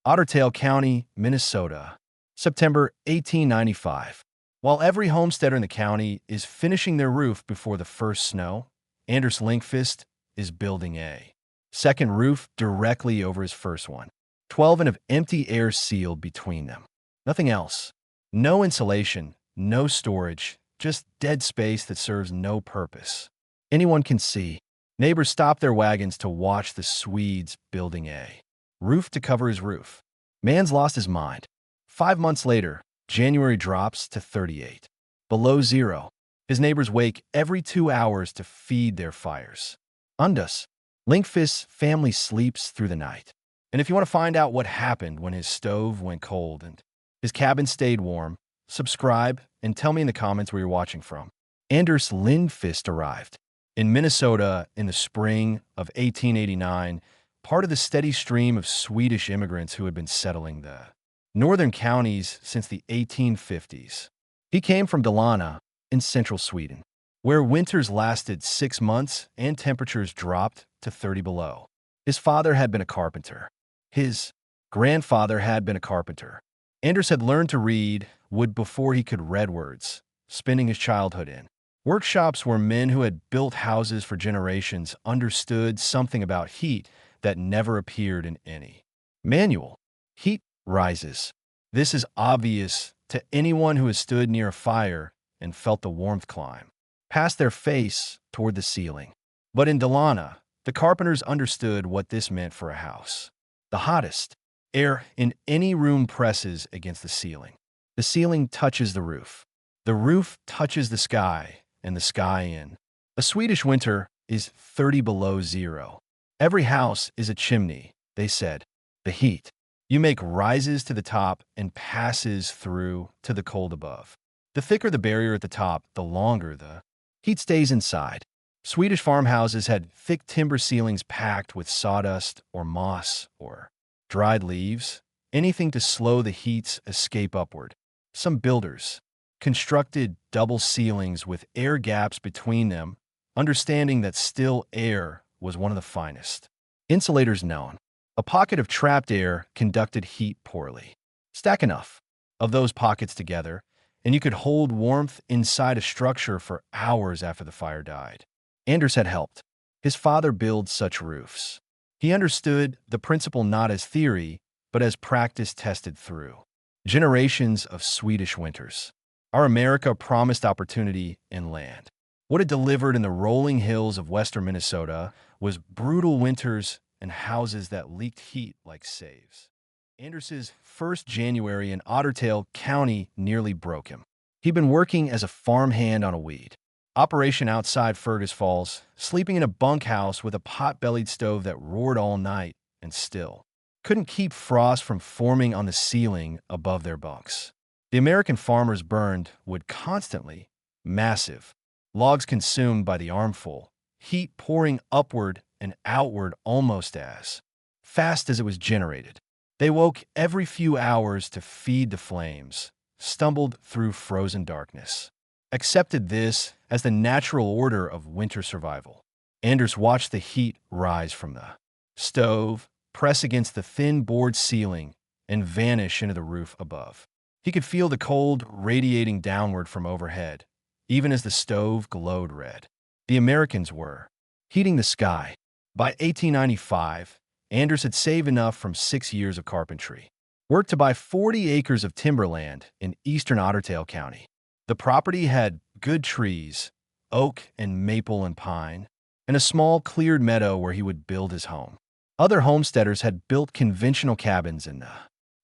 Ottertail County, Minnesota, September 1895. While every homesteader in the county is finishing their roof before the first snow, Anders Linkfist is building a second roof directly over his first one. 12 and of empty air sealed between them. Nothing else. No insulation, no storage, just dead space that serves no purpose. Anyone can see. Neighbors stop their wagons to watch the Swedes building a roof to cover his roof. Man's lost his mind. 5 months later, January drops to 38. Below zero. His neighbors wake every 2 hours to feed their fires. Undus. Linkfist's family sleeps through the night. And if you want to find out what happened when his stove went cold and his cabin stayed warm, subscribe and tell me in the comments where you're watching from. Anders Lindqvist arrived in Minnesota in the spring of 1889, part of the steady stream of Swedish immigrants who had been settling the northern counties since the 1850s. He came from Dalarna in central Sweden, where winters lasted 6 months and temperatures dropped to 30 below. His father had been a carpenter. His grandfather had been a carpenter. Anders had learned to read wood before he could read words, spending his childhood in workshops where men who had built houses for generations understood something about heat that never appeared in any manual. Heat rises. This is obvious to anyone who has stood near a fire and felt the warmth climb past their face toward the ceiling. But in Dalarna, the carpenters understood what this meant for a house. The hottest air in any room presses against the ceiling. The ceiling touches the roof. The roof touches the sky, and the sky in a Swedish winter is 30 below zero. Every house is a chimney, they said. The heat you make rises to the top and passes through to the cold above. The thicker the barrier at the top, the longer the heat stays inside. Swedish farmhouses had thick timber ceilings packed with sawdust or moss or dried leaves, anything to slow the heat's escape upward. Some builders constructed double ceilings with air gaps between them, understanding that still air was one of the finest insulators known. A pocket of trapped air conducted heat poorly. Stack enough of those pockets together, and you could hold warmth inside a structure for hours after the fire died. Anders had helped his father build such roofs. He understood the principle not as theory, but as practice tested through generations of Swedish winters. Our America promised opportunity and land. What it delivered in the rolling hills of western Minnesota was brutal winters and houses that leaked heat like saves. Anders's first January in Ottertail County nearly broke him. He'd been working as a farmhand on a weed operation outside Fergus Falls, sleeping in a bunkhouse with a pot-bellied stove that roared all night and still couldn't keep frost from forming on the ceiling above their bunks. The American farmers burned wood constantly, massive, logs consumed by the armful, heat pouring upward and outward almost as fast as it was generated. They woke every few hours to feed the flames, stumbled through frozen darkness, accepted this as the natural order of winter survival. Anders watched the heat rise from the stove, press against the thin board ceiling, and vanish into the roof above. He could feel the cold radiating downward from overhead, even as the stove glowed red. The Americans were heating the sky. By 1895, Anders had saved enough from 6 years of carpentry, worked to buy 40 acres of timberland in eastern Ottertail County. The property had good trees, oak and maple and pine, and a small cleared meadow where he would build his home. Other homesteaders had built conventional cabins in the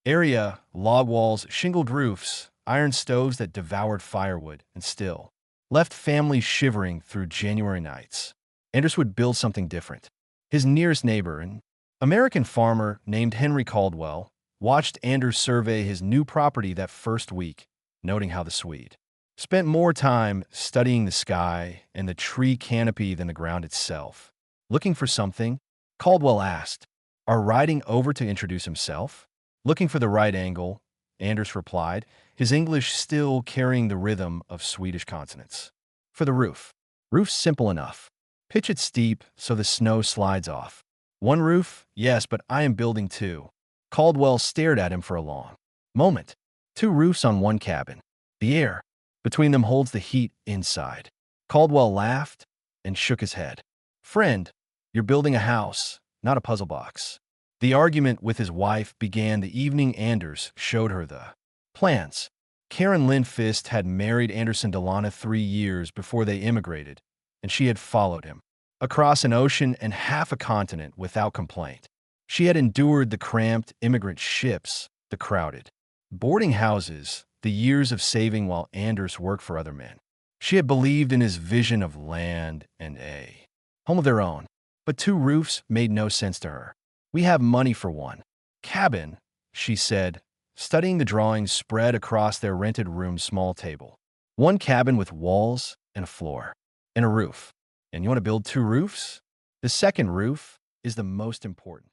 area, log walls, shingled roofs, iron stoves that devoured firewood, and still left families shivering through January nights. Anders would build something different. His nearest neighbor, an American farmer named Henry Caldwell, watched Anders survey his new property that first week, noting how the Swede spent more time studying the sky and the tree canopy than the ground itself. Looking for something, Caldwell asked, "Are riding over to introduce himself?" Looking for the right angle, Anders replied, his English still carrying the rhythm of Swedish consonants. "For the roof. Roof's simple enough. Pitch it steep so the snow slides off." "One roof? Yes, but I am building two." Caldwell stared at him for a long moment. Two roofs on one cabin. The air between them holds the heat inside. Caldwell laughed and shook his head. Friend, you're building a house, not a puzzle box. The argument with his wife began the evening Anders showed her the plans. Karen Lindfist had married Anderson Delana 3 years before they immigrated, and she had followed him across an ocean and half a continent without complaint. She had endured the cramped immigrant ships, the crowded boarding houses, the years of saving while Anders worked for other men. She had believed in his vision of land and a home of their own, but two roofs made no sense to her. We have money for one cabin, she said, studying the drawings spread across their rented room's small table. One cabin with walls and a floor and a roof. And you want to build two roofs? The second roof is the most important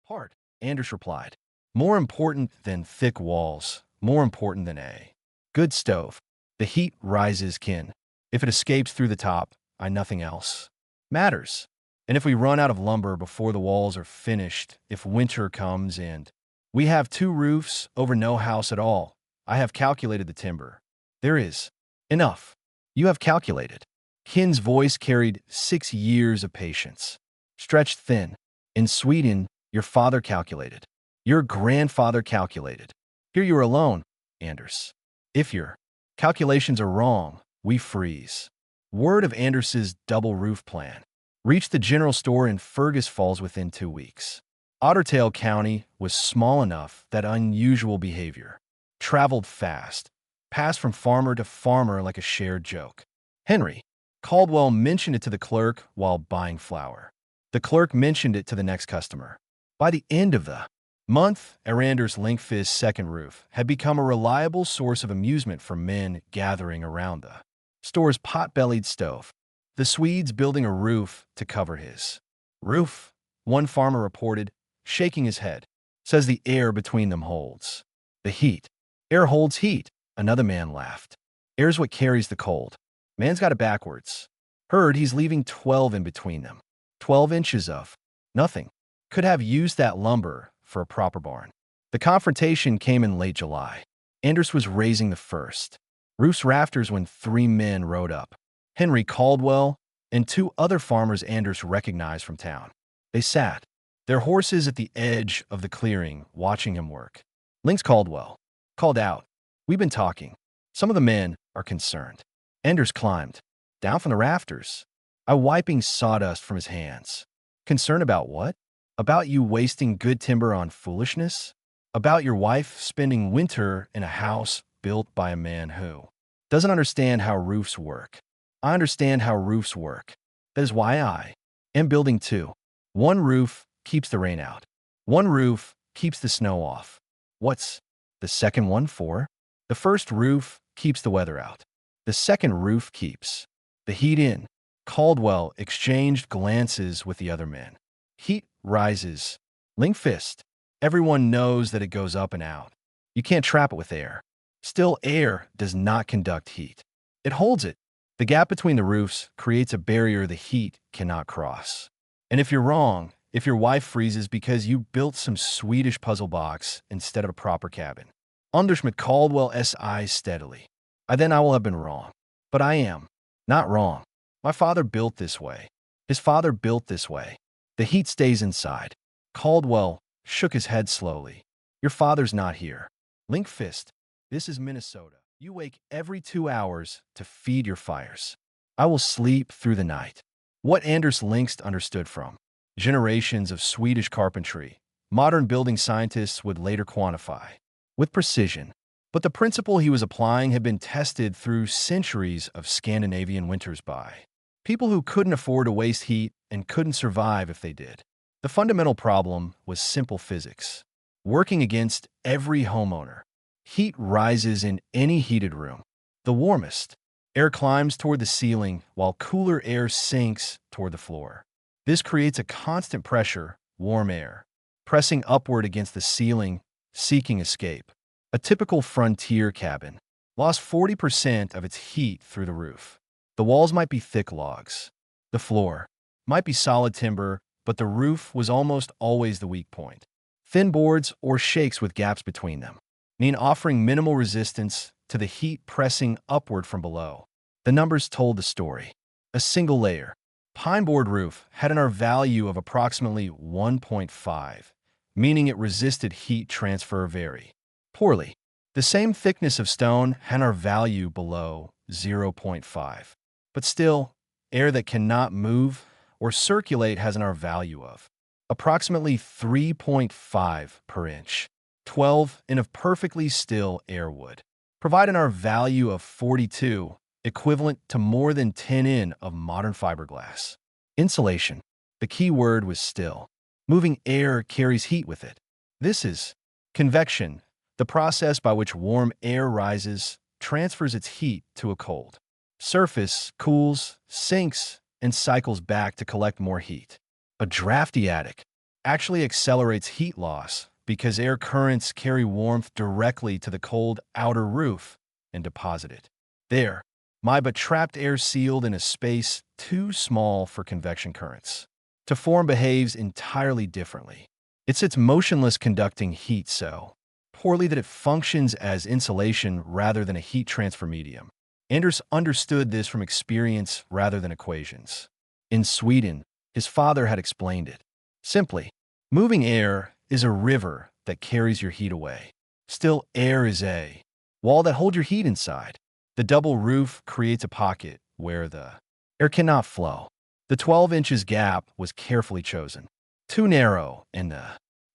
part, Anders replied. More important than thick walls, more important than a good stove. The heat rises kin. If it escapes through the top, nothing else matters. And if we run out of lumber before the walls are finished, if winter comes and we have two roofs over no house at all, I have calculated the timber. There is enough. You have calculated. Kin's voice carried 6 years of patience. Stretched thin. In Sweden, your father calculated. Your grandfather calculated. Here you are alone, Anders. If your calculations are wrong, we freeze. Word of Anders's double roof plan reached the general store in Fergus Falls within 2 weeks. Ottertail County was small enough that unusual behavior traveled fast, passed from farmer to farmer like a shared joke. Henry Caldwell mentioned it to the clerk while buying flour. The clerk mentioned it to the next customer. By the end of the month, Anders Linkfist's second roof had become a reliable source of amusement for men gathering around the store's pot-bellied stove. The Swede's building a roof to cover his roof, one farmer reported, shaking his head. Says the air between them holds the heat. Air holds heat, another man laughed. Air's what carries the cold. Man's got it backwards. Heard he's leaving 12 in between them. 12 inches of nothing. Could have used that lumber for a proper barn. The confrontation came in late July. Anders was raising the first roof's rafters when 3 men rode up. Henry Caldwell and 2 other farmers Anders recognized from town. They sat, their horses at the edge of the clearing, watching him work. Lynx Caldwell called out, "We've been talking. Some of the men are concerned." Anders climbed down from the rafters, wiping sawdust from his hands. Concerned about what? About you wasting good timber on foolishness? About your wife spending winter in a house built by a man who doesn't understand how roofs work. I understand how roofs work. That is why I am building 2. One roof keeps the rain out. One roof keeps the snow off. What's the second one for? The first roof keeps the weather out. The second roof keeps the heat in. Caldwell exchanged glances with the other men. Heat rises. Linkfist. Everyone knows that it goes up and out. You can't trap it with air. Still, air does not conduct heat. It holds it. The gap between the roofs creates a barrier the heat cannot cross. And if you're wrong, if your wife freezes because you built some Swedish puzzle box instead of a proper cabin, Anders Caldwell's eyes steadily. Then I will have been wrong. But I am not wrong. My father built this way. His father built this way. The heat stays inside. Caldwell shook his head slowly. Your father's not here. Linkfist, this is Minnesota. You wake every 2 hours to feed your fires. I will sleep through the night. What Anders Linkst understood from generations of Swedish carpentry, modern building scientists would later quantify with precision. But the principle he was applying had been tested through centuries of Scandinavian winters by people who couldn't afford to waste heat and couldn't survive if they did. The fundamental problem was simple physics, working against every homeowner. Heat rises in any heated room. The warmest air climbs toward the ceiling while cooler air sinks toward the floor. This creates a constant pressure, warm air, pressing upward against the ceiling, seeking escape. A typical frontier cabin lost 40% of its heat through the roof. The walls might be thick logs. The floor might be solid timber, but the roof was almost always the weak point. Thin boards or shakes with gaps between them mean offering minimal resistance to the heat pressing upward from below. The numbers told the story. A single layer pine board roof had an R value of approximately 1.5, meaning it resisted heat transfer very poorly. The same thickness of stone had an R value below 0.5. But still, air that cannot move or circulate has an R value of approximately 3.5 per inch. 12 in of perfectly still air would provide an R value of 42, equivalent to more than 10 in of modern fiberglass. Insulation. The key word was still. Moving air carries heat with it. This is convection, the process by which warm air rises, transfers its heat to a cold surface, cools, sinks, and cycles back to collect more heat. A drafty attic actually accelerates heat loss because air currents carry warmth directly to the cold outer roof and deposit it there. But trapped air sealed in a space too small for convection currents to form behaves entirely differently. It sits motionless, conducting heat so poorly that it functions as insulation rather than a heat transfer medium. Anders understood this from experience rather than equations. In Sweden, his father had explained it simply. Moving air is a river that carries your heat away. Still air is a wall that holds your heat inside. The double roof creates a pocket where the air cannot flow. The 12 inches gap was carefully chosen. Too narrow, and the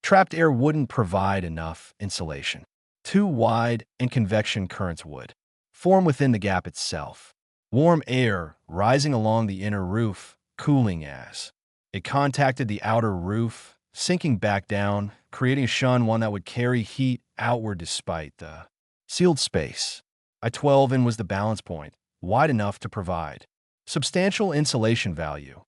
trapped air wouldn't provide enough insulation. Too wide, and convection currents would form within the gap itself. Warm air rising along the inner roof, cooling as it contacted the outer roof, sinking back down, creating a shun one that would carry heat outward despite the sealed space. A 12 in was the balance point, wide enough to provide substantial insulation value,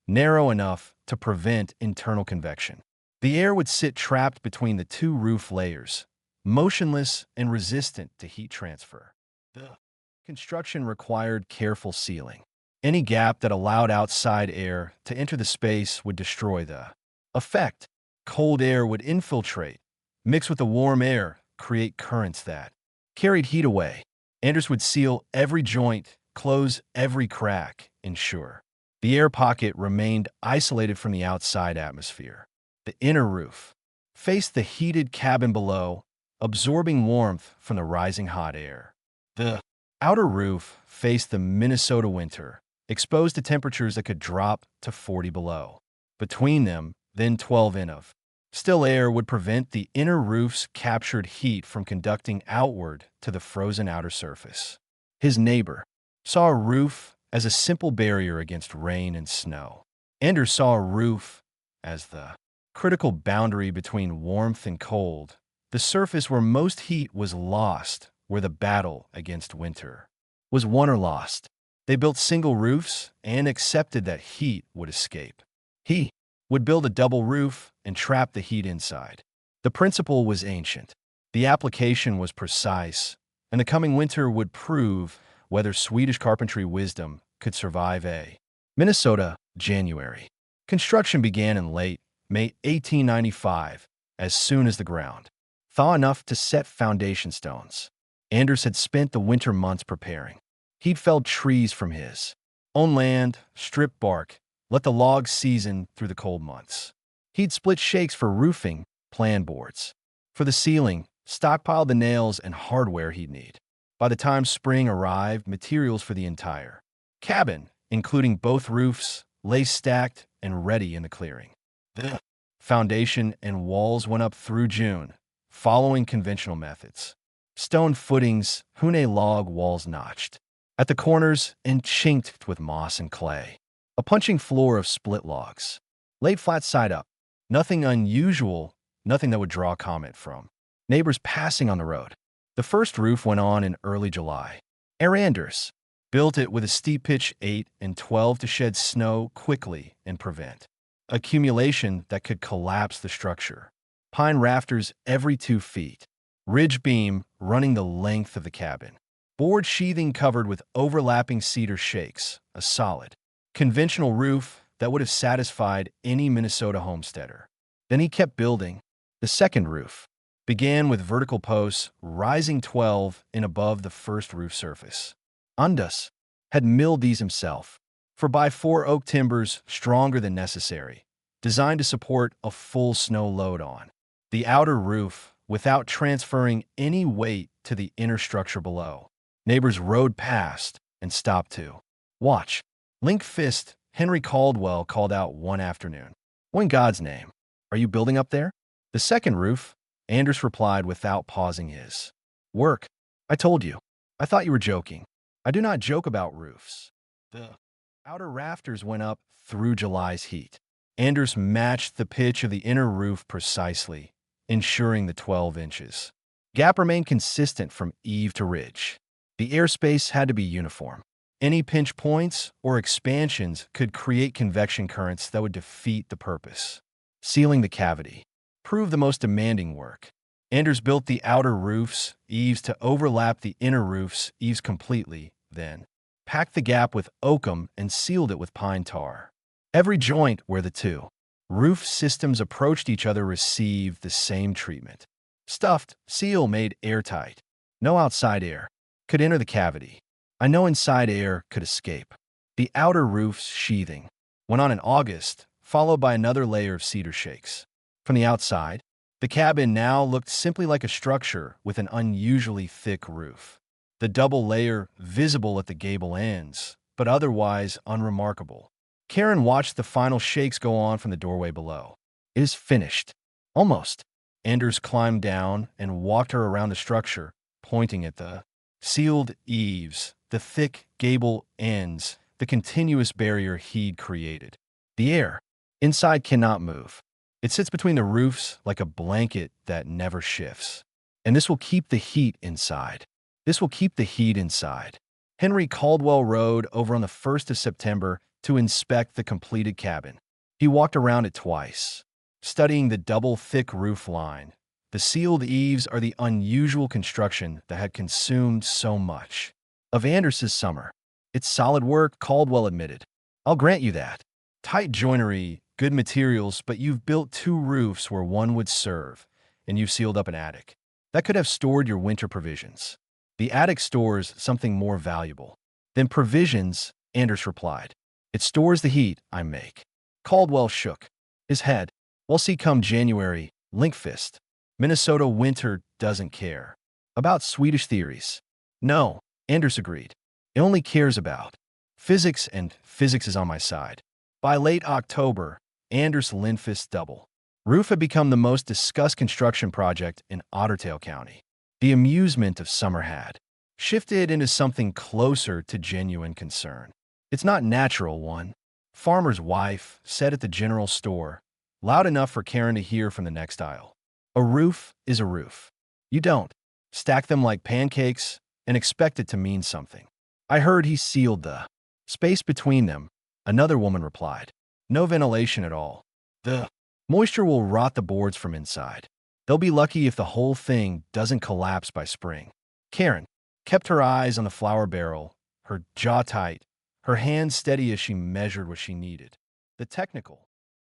narrow enough to prevent internal convection. The air would sit trapped between the two roof layers, motionless and resistant to heat transfer. The construction required careful sealing. Any gap that allowed outside air to enter the space would destroy the effect. Cold air would infiltrate, mix with the warm air, create currents that carried heat away. Anders would seal every joint, close every crack, ensure the air pocket remained isolated from the outside atmosphere. The inner roof faced the heated cabin below, absorbing warmth from the rising hot air. The outer roof faced the Minnesota winter, exposed to temperatures that could drop to 40 below. Between them, then 12 in of still air would prevent the inner roof's captured heat from conducting outward to the frozen outer surface. His neighbor saw a roof as a simple barrier against rain and snow. Anders saw a roof as the critical boundary between warmth and cold, the surface where most heat was lost, where the battle against winter was won or lost. They built single roofs and accepted that heat would escape. He would build a double roof and trap the heat inside. The principle was ancient. The application was precise, and the coming winter would prove whether Swedish carpentry wisdom could survive a Minnesota, January. Construction began in late May 1895, as soon as the ground thaw enough to set foundation stones. Anders had spent the winter months preparing. He'd felled trees from his own land, stripped bark, let the logs season through the cold months. He'd split shakes for roofing, plan boards. For the ceiling, stockpiled the nails and hardware he'd need. By the time spring arrived, materials for the entire cabin, including both roofs, lay stacked and ready in the clearing. The foundation and walls went up through June, following conventional methods. Stone footings, hune log walls notched at the corners and chinked with moss and clay. A punching floor of split logs, laid flat side up. Nothing unusual, nothing that would draw comment from neighbors passing on the road. The first roof went on in early July. Anders built it with a steep pitch 8 and 12 to shed snow quickly and prevent accumulation that could collapse the structure. Pine rafters every 2 feet. Ridge beam running the length of the cabin. Board sheathing covered with overlapping cedar shakes, a solid, conventional roof that would have satisfied any Minnesota homesteader. Then he kept building. The second roof began with vertical posts rising 12 in above the first roof surface. Andus had milled these himself, for by 4 oak timbers stronger than necessary, designed to support a full snow load on the outer roof without transferring any weight to the inner structure below. Neighbors rode past and stopped to watch. Link Fist, Henry Caldwell called out one afternoon. "What in God's name? Are you building up there?" "The second roof," Anders replied without pausing his work. "I told you. I thought you were joking." "I do not joke about roofs." The outer rafters went up through July's heat. Anders matched the pitch of the inner roof precisely, ensuring the 12 inches gap remained consistent from eave to ridge. The airspace had to be uniform. Any pinch points or expansions could create convection currents that would defeat the purpose. Sealing the cavity proved the most demanding work. Anders built the outer roof's eaves to overlap the inner roof's eaves completely, then packed the gap with oakum and sealed it with pine tar. Every joint where the two roof systems approached each other received the same treatment. Stuffed seal made airtight. No outside air could enter the cavity. No inside air could escape. The outer roof's sheathing went on in August, followed by another layer of cedar shakes. From the outside, the cabin now looked simply like a structure with an unusually thick roof. The double layer visible at the gable ends, but otherwise unremarkable. Karen watched the final shakes go on from the doorway below. "It is finished." "Almost." Anders climbed down and walked her around the structure, pointing at the sealed eaves, the thick gable ends, the continuous barrier he'd created. "The air inside cannot move. It sits between the roofs like a blanket that never shifts. And this will keep the heat inside. This will keep the heat inside." Henry Caldwell rode over on the 1st of September to inspect the completed cabin. He walked around it twice, studying the double thick roof line. The sealed eaves are the unusual construction that had consumed so much of Anders's summer. "It's solid work," Caldwell admitted. "I'll grant you that. Tight joinery, good materials, but you've built 2 roofs where one would serve, and you've sealed up an attic that could have stored your winter provisions." "The attic stores something more valuable than provisions," Anders replied. "It stores the heat I make." Caldwell shook his head. "We'll see come January, Linkfist. Minnesota winter doesn't care about Swedish theories." "No," Anders agreed. "It only cares about physics, and physics is on my side." By late October, Anders Lindfist's double roof had become the most discussed construction project in Ottertail County. The amusement of summer had shifted into something closer to genuine concern. "It's not natural," one farmer's wife said at the general store, loud enough for Karen to hear from the next aisle. "A roof is a roof. You don't stack them like pancakes and expect it to mean something." "I heard he sealed the space between them," another woman replied. "No ventilation at all. The moisture will rot the boards from inside. They'll be lucky if the whole thing doesn't collapse by spring." Karen kept her eyes on the flour barrel, her jaw tight, her hands steady as she measured what she needed. The technical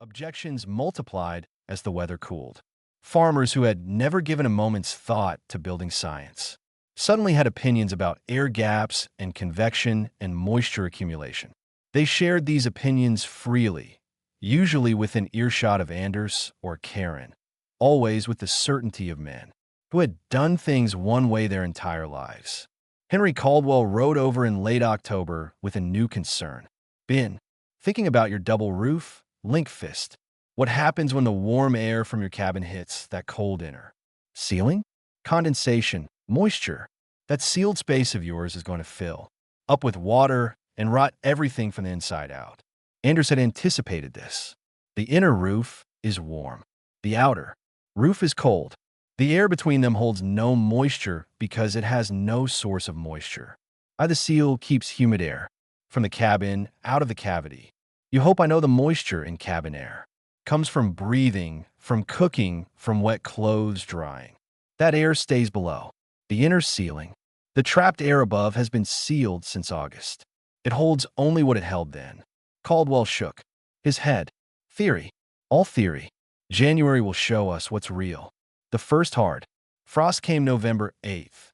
objections multiplied as the weather cooled. Farmers who had never given a moment's thought to building science suddenly had opinions about air gaps and convection and moisture accumulation. They shared these opinions freely, usually within earshot of Anders or Karen, always with the certainty of men who had done things one way their entire lives. Henry Caldwell rode over in late October with a new concern. "Been thinking about your double roof, Linkfist. What happens when the warm air from your cabin hits that cold inner ceiling? Condensation, moisture. That sealed space of yours is going to fill up with water and rot everything from the inside out." Anders had anticipated this. The inner roof is warm. The outer roof is cold. The air between them holds no moisture because it has no source of moisture. The seal keeps humid air from the cabin out of the cavity. You hope I know the moisture in cabin air comes from breathing, from cooking, from wet clothes drying. That air stays below the inner ceiling. The trapped air above has been sealed since August. It holds only what it held then. Caldwell shook his head. "Theory. All theory. January will show us what's real. The first hard frost came November 8th.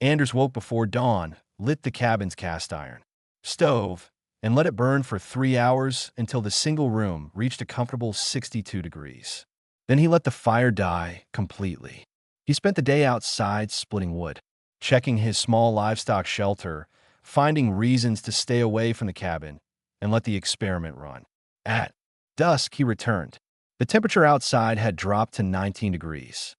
Anders woke before dawn, lit the cabin's cast iron stove, and let it burn for 3 hours until the single room reached a comfortable 62 degrees. Then he let the fire die completely. He spent the day outside splitting wood, checking his small livestock shelter, finding reasons to stay away from the cabin, and let the experiment run. At dusk, he returned. The temperature outside had dropped to 19 degrees.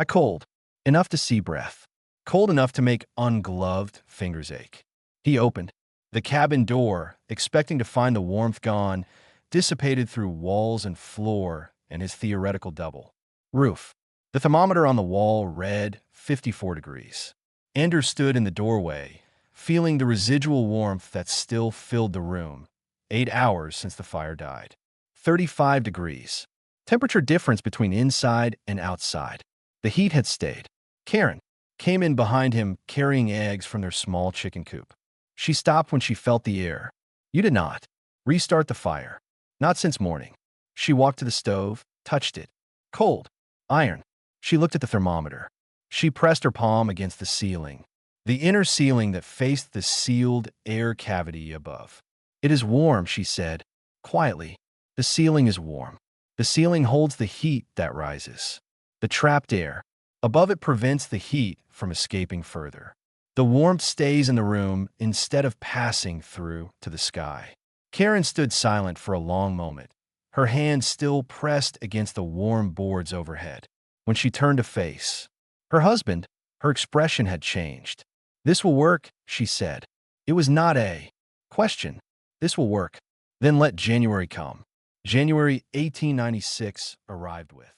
Cold enough to see breath, cold enough to make ungloved fingers ache. He opened the cabin door, expecting to find the warmth gone, dissipated through walls and floor and his theoretical double roof. The thermometer on the wall read 54 degrees. Anders stood in the doorway, feeling the residual warmth that still filled the room. 8 hours since the fire died. 35 degrees. Temperature difference between inside and outside. The heat had stayed. Karen came in behind him, carrying eggs from their small chicken coop. She stopped when she felt the air. You did not restart the fire. Not since morning. She walked to the stove, touched it. Cold. Iron. She looked at the thermometer. She pressed her palm against the ceiling. The inner ceiling that faced the sealed air cavity above. It is warm, she said, quietly. The ceiling is warm. The ceiling holds the heat that rises. The trapped air above it prevents the heat from escaping further. The warmth stays in the room instead of passing through to the sky. Karen stood silent for a long moment, her hand still pressed against the warm boards overhead. When she turned to face her husband, her expression had changed. This will work, she said. It was not a question. This will work. Then let January come. January 1896 arrived with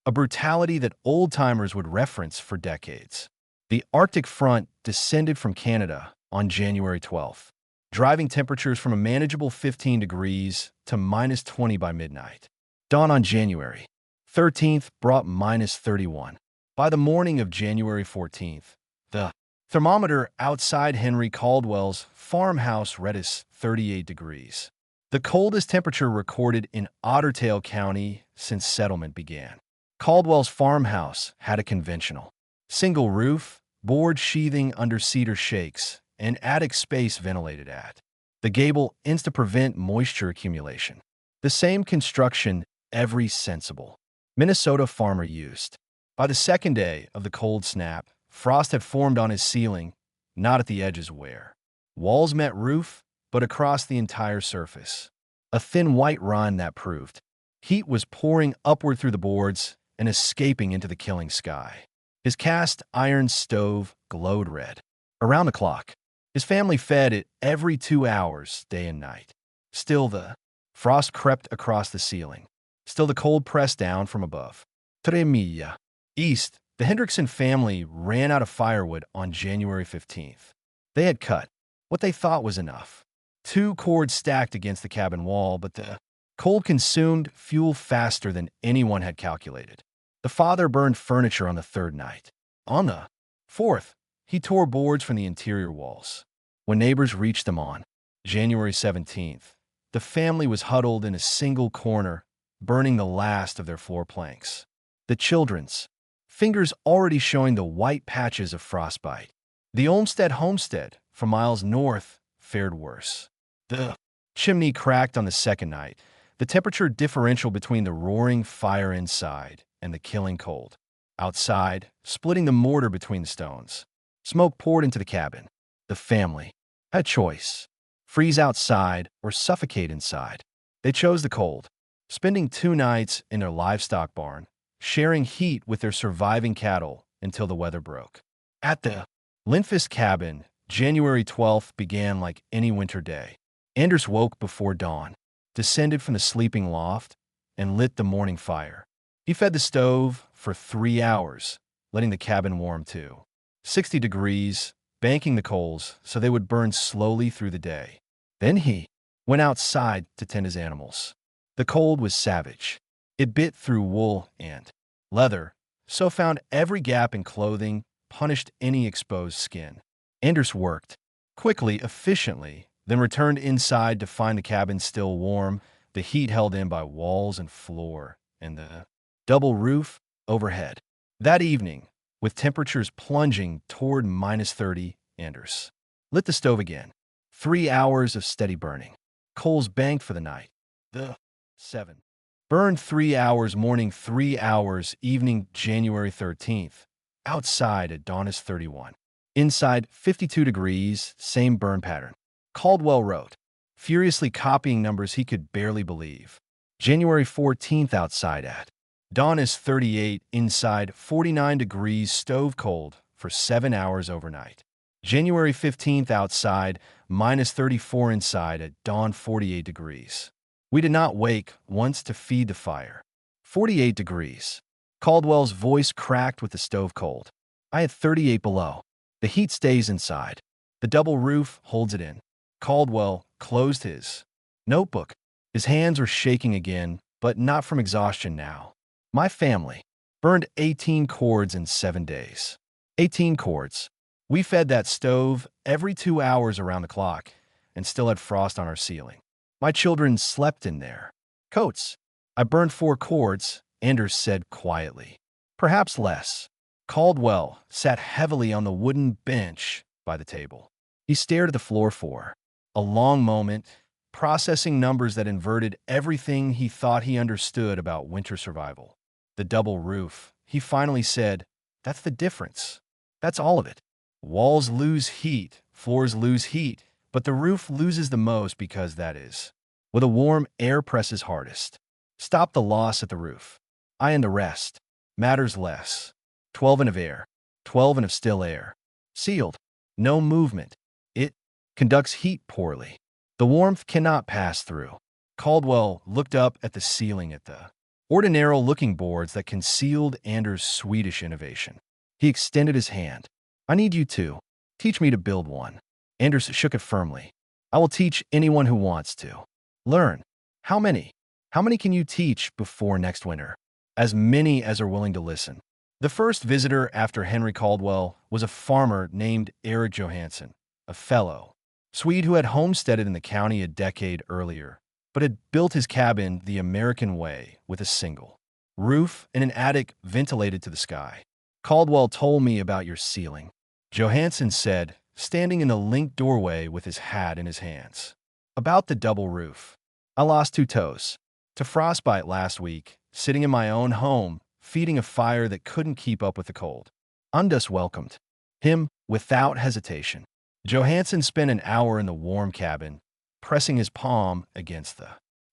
a brutality that old-timers would reference for decades. The Arctic front descended from Canada on January 12th, driving temperatures from a manageable 15 degrees to minus 20 by midnight. Dawn on January 13th brought minus 31. By the morning of January 14th, the thermometer outside Henry Caldwell's farmhouse read as 38 degrees, the coldest temperature recorded in Ottertail County since settlement began. Caldwell's farmhouse had a conventional single roof, board sheathing under cedar shakes, and attic space ventilated at the gable to prevent moisture accumulation. The same construction every sensible Minnesota farmer used. By the second day of the cold snap, frost had formed on his ceiling, not at the edges where walls met roof, but across the entire surface. A thin white rime that proved heat was pouring upward through the boards and escaping into the killing sky. His cast iron stove glowed red. Around the clock, his family fed it every 2 hours, day and night. Still the frost crept across the ceiling. Still the cold pressed down from above. 3 miglia east, the Hendrickson family ran out of firewood on January 15th. They had cut what they thought was enough. 2 cords stacked against the cabin wall, but the cold consumed fuel faster than anyone had calculated. The father burned furniture on the 3rd night. On the 4th, he tore boards from the interior walls. When neighbors reached them on January 17th, the family was huddled in a single corner, burning the last of their floor planks. The children's fingers already showing the white patches of frostbite. The Olmsted homestead, from miles north, fared worse. The chimney cracked on the 2nd night, the temperature differential between the roaring fire inside and the killing cold outside, splitting the mortar between the stones. Smoke poured into the cabin. The family had choice: freeze outside or suffocate inside. They chose the cold, spending 2 nights in their livestock barn, sharing heat with their surviving cattle until the weather broke. At the Lindfist cabin, January 12th began like any winter day. Anders woke before dawn, descended from the sleeping loft, and lit the morning fire. He fed the stove for 3 hours, letting the cabin warm to 60 degrees, banking the coals so they would burn slowly through the day. Then he went outside to tend his animals. The cold was savage. It bit through wool and leather, so found every gap in clothing, punished any exposed skin. Anders worked quickly, efficiently, then returned inside to find the cabin still warm, the heat held in by walls and floor, and the double roof, overhead. That evening, with temperatures plunging toward -30, Anders lit the stove again. 3 hours of steady burning. Coals banked for the night. The 7. Burned 3 hours morning, 3 hours evening, January 13th. Outside at dawn is 31. Inside, 52 degrees, same burn pattern. Caldwell wrote, furiously copying numbers he could barely believe. January 14th, outside at dawn is 38, inside 49 degrees, stove cold for 7 hours overnight. January 15th, outside -34, inside at dawn 48 degrees. We did not wake once to feed the fire. 48 degrees. Caldwell's voice cracked with the stove cold. I had 38 below. The heat stays inside. The double roof holds it in. Caldwell closed his notebook. His hands were shaking again, but not from exhaustion now. My family burned 18 cords in 7 days. 18 cords. We fed that stove every 2 hours around the clock and still had frost on our ceiling. My children slept in their coats. I burned 4 cords, Anders said quietly. Perhaps less. Caldwell sat heavily on the wooden bench by the table. He stared at the floor for a long moment, processing numbers that inverted everything he thought he understood about winter survival. The double roof. He finally said, that's the difference. That's all of it. Walls lose heat, floors lose heat, but the roof loses the most because that is where the warm air presses hardest. Stop the loss at the roof. And the rest matters less. 12 in of air, 12 in of still air. Sealed. No movement. It conducts heat poorly. The warmth cannot pass through. Caldwell looked up at the ceiling at the ordinary-looking boards that concealed Anders' Swedish innovation. He extended his hand. I need you to teach me to build one. Anders shook it firmly. I will teach anyone who wants to. Learn. How many? How many can you teach before next winter? As many as are willing to listen. The first visitor after Henry Caldwell was a farmer named Eric Johansson, a fellow Swede who had homesteaded in the county a decade earlier, but had built his cabin the American way with a single roof and an attic ventilated to the sky. Caldwell told me about your ceiling, Johansson said, standing in the linked doorway with his hat in his hands. About the double roof. I lost 2 toes to frostbite last week, sitting in my own home, feeding a fire that couldn't keep up with the cold. Anders welcomed him without hesitation. Johansson spent an hour in the warm cabin, pressing his palm against the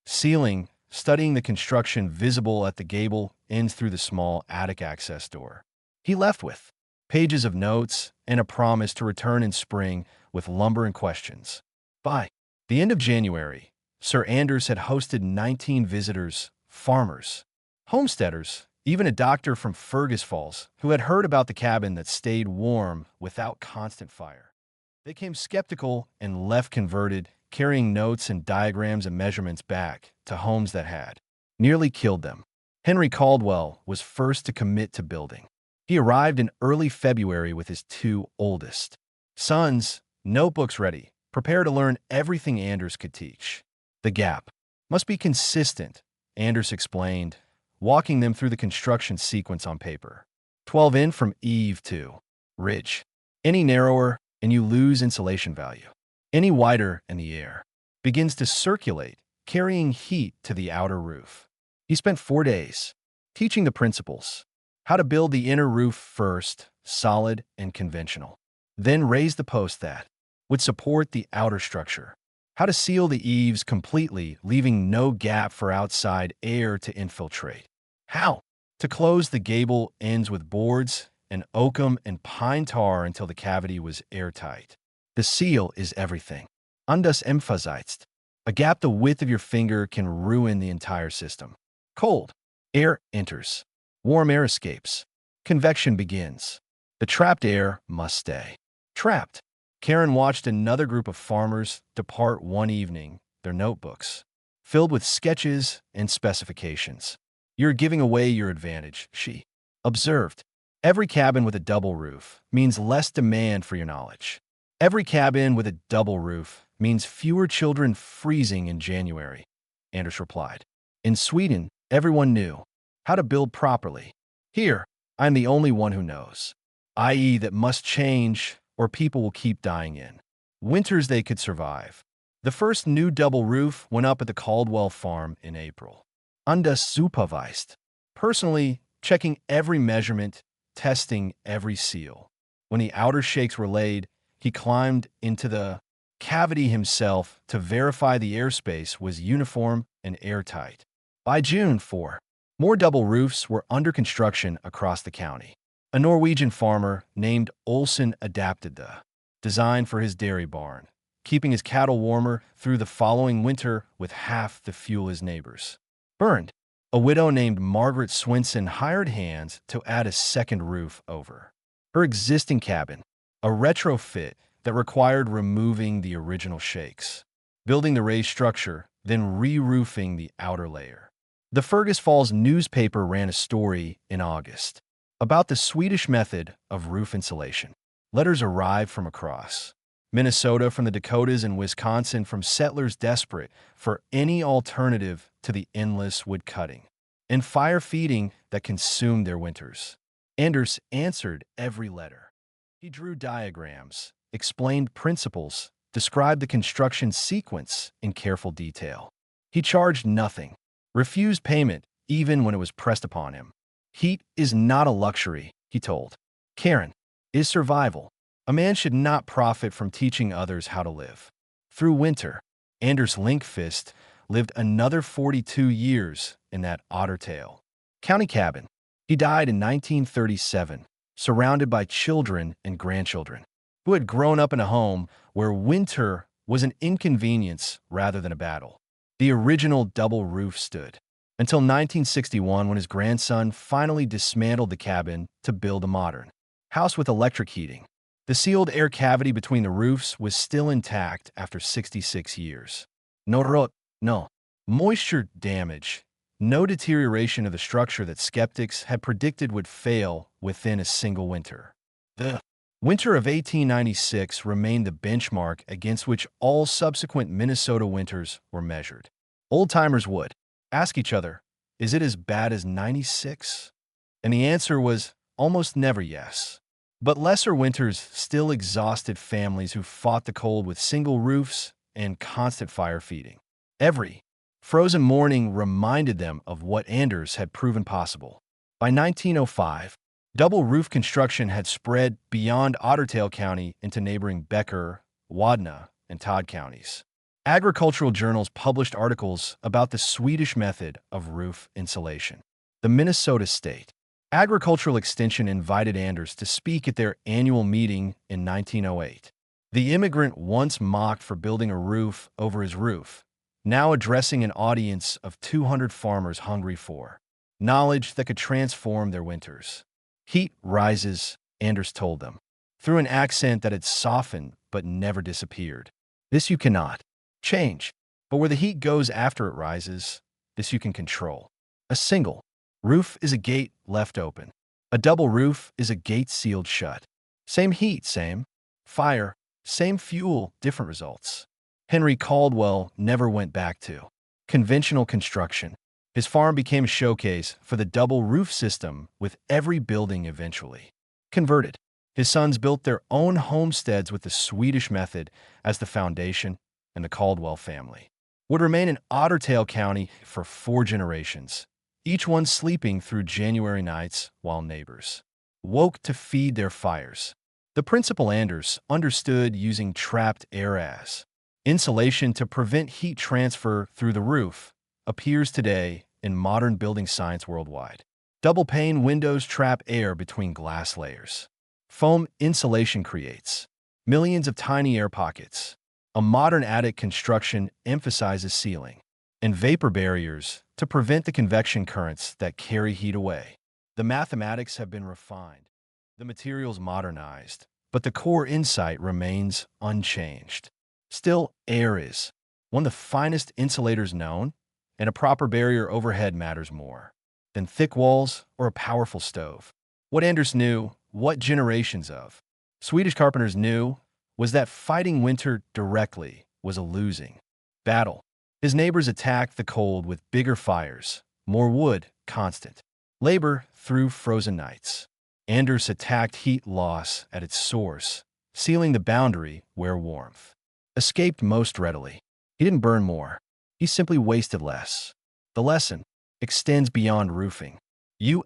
ceiling, studying the construction visible at the gable ends through the small attic access door. He left with pages of notes and a promise to return in spring with lumber and questions. By the end of January, Sir Anders had hosted 19 visitors, farmers, homesteaders, even a doctor from Fergus Falls who had heard about the cabin that stayed warm without constant fire. They came skeptical and left converted, carrying notes and diagrams and measurements back to homes that had nearly killed them. Henry Caldwell was first to commit to building. He arrived in early February with his 2 oldest sons, notebooks ready, prepared to learn everything Anders could teach. The gap must be consistent, Anders explained, walking them through the construction sequence on paper. 12 in from eave to ridge. Any narrower, and you lose insulation value. Any wider, and the air begins to circulate, carrying heat to the outer roof. He spent 4 days teaching the principles. How to build the inner roof first, solid and conventional. Then raise the post that would support the outer structure. How to seal the eaves completely, leaving no gap for outside air to infiltrate. How to close the gable ends with boards and oakum and pine tar until the cavity was airtight. The seal is everything. Anders emphasized. A gap the width of your finger can ruin the entire system. Cold air enters. Warm air escapes. Convection begins. The trapped air must stay trapped. Karen watched another group of farmers depart one evening, their notebooks filled with sketches and specifications. You're giving away your advantage, she observed. Every cabin with a double roof means less demand for your knowledge. Every cabin with a double roof means fewer children freezing in January, Anders replied. In Sweden, everyone knew how to build properly. Here, I'm the only one who knows, i.e., that must change or people will keep dying in winters they could survive. The first new double roof went up at the Caldwell farm in April. Unsupervised. Personally, checking every measurement, testing every seal. When the outer shakes were laid, he climbed into the cavity himself to verify the airspace was uniform and airtight. By June 4, more double roofs were under construction across the county. A Norwegian farmer named Olsen adapted the design for his dairy barn, keeping his cattle warmer through the following winter with half the fuel his neighbors burned. A widow named Margaret Swinson hired hands to add a second roof over her existing cabin, a retrofit that required removing the original shakes, building the raised structure, then re-roofing the outer layer. The Fergus Falls newspaper ran a story in August about the Swedish method of roof insulation. Letters arrived from across Minnesota, from the Dakotas, and Wisconsin from settlers desperate for any alternative to the endless wood cutting and fire feeding that consumed their winters. Anders answered every letter. He drew diagrams, explained principles, described the construction sequence in careful detail. He charged nothing, refused payment even when it was pressed upon him. Heat is not a luxury, he told. Karen is survival. A man should not profit from teaching others how to live. Through winter, Anders Linkfist lived another 42 years in that Ottertail county cabin. He died in 1937, surrounded by children and grandchildren who had grown up in a home where winter was an inconvenience rather than a battle. The original double roof stood until 1961, when his grandson finally dismantled the cabin to build a modern house with electric heating. The sealed air cavity between the roofs was still intact after 66 years. No moisture damage, no deterioration of the structure that skeptics had predicted would fail within a single winter. The winter of 1896 remained the benchmark against which all subsequent Minnesota winters were measured. Old-timers would ask each other, is it as bad as 96? And the answer was almost never yes. But lesser winters still exhausted families who fought the cold with single roofs and constant fire feeding. Every frozen morning reminded them of what Anders had proven possible. By 1905, double roof construction had spread beyond Ottertail County into neighboring Becker, Wadena, and Todd counties. Agricultural journals published articles about the Swedish method of roof insulation. The Minnesota State Agricultural Extension invited Anders to speak at their annual meeting in 1908. The immigrant, once mocked for building a roof over his roof, now addressing an audience of 200 farmers hungry for knowledge that could transform their winters. Heat rises, Anders told them, through an accent that had softened but never disappeared. This you cannot change, but where the heat goes after it rises, this you can control. A single roof is a gate left open. A double roof is a gate sealed shut. Same heat, same fire, same fuel, different results. Henry Caldwell never went back to conventional construction. His farm became a showcase for the double roof system, with every building eventually converted. His sons built their own homesteads with the Swedish method as the foundation, and the Caldwell family would remain in Ottertail County for 4 generations, each one sleeping through January nights while neighbors woke to feed their fires. The principal Anders understood using trapped air as insulation to prevent heat transfer through the roof appears today in modern building science worldwide. Double-pane windows trap air between glass layers. Foam insulation creates millions of tiny air pockets. A modern attic construction emphasizes sealing and vapor barriers to prevent the convection currents that carry heat away. The mathematics have been refined, the materials modernized, but the core insight remains unchanged. Still, air is one of the finest insulators known, and a proper barrier overhead matters more than thick walls or a powerful stove. What Anders knew, what generations of Swedish carpenters knew, was that fighting winter directly was a losing battle. His neighbors attacked the cold with bigger fires, more wood, constant Labor through frozen nights. Anders attacked heat loss at its source, sealing the boundary where warmth escaped most readily. He didn't burn more. He simply wasted less. The lesson extends beyond roofing.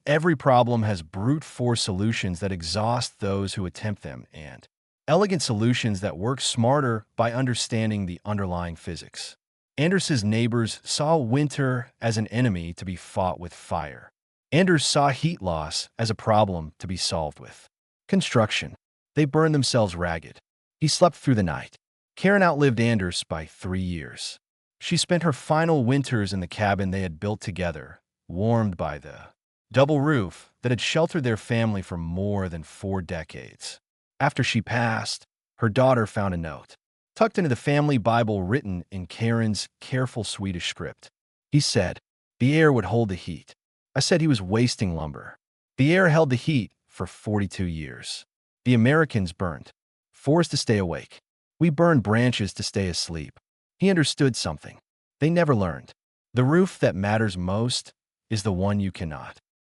Every problem has brute force solutions that exhaust those who attempt them, and elegant solutions that work smarter by understanding the underlying physics. Anders's neighbors saw winter as an enemy to be fought with fire. Anders saw heat loss as a problem to be solved with construction. They burned themselves ragged. He slept through the night. Karen outlived Anders by 3 years. She spent her final winters in the cabin they had built together, warmed by the double roof that had sheltered their family for more than 4 decades. After she passed, her daughter found a note, tucked into the family Bible written in Karen's careful Swedish script. He said, "The air would hold the heat." I said he was wasting lumber. The air held the heat for 42 years. The Americans burned forests to stay awake. We burned branches to stay asleep. He understood something they never learned. The roof that matters most is the one you cannot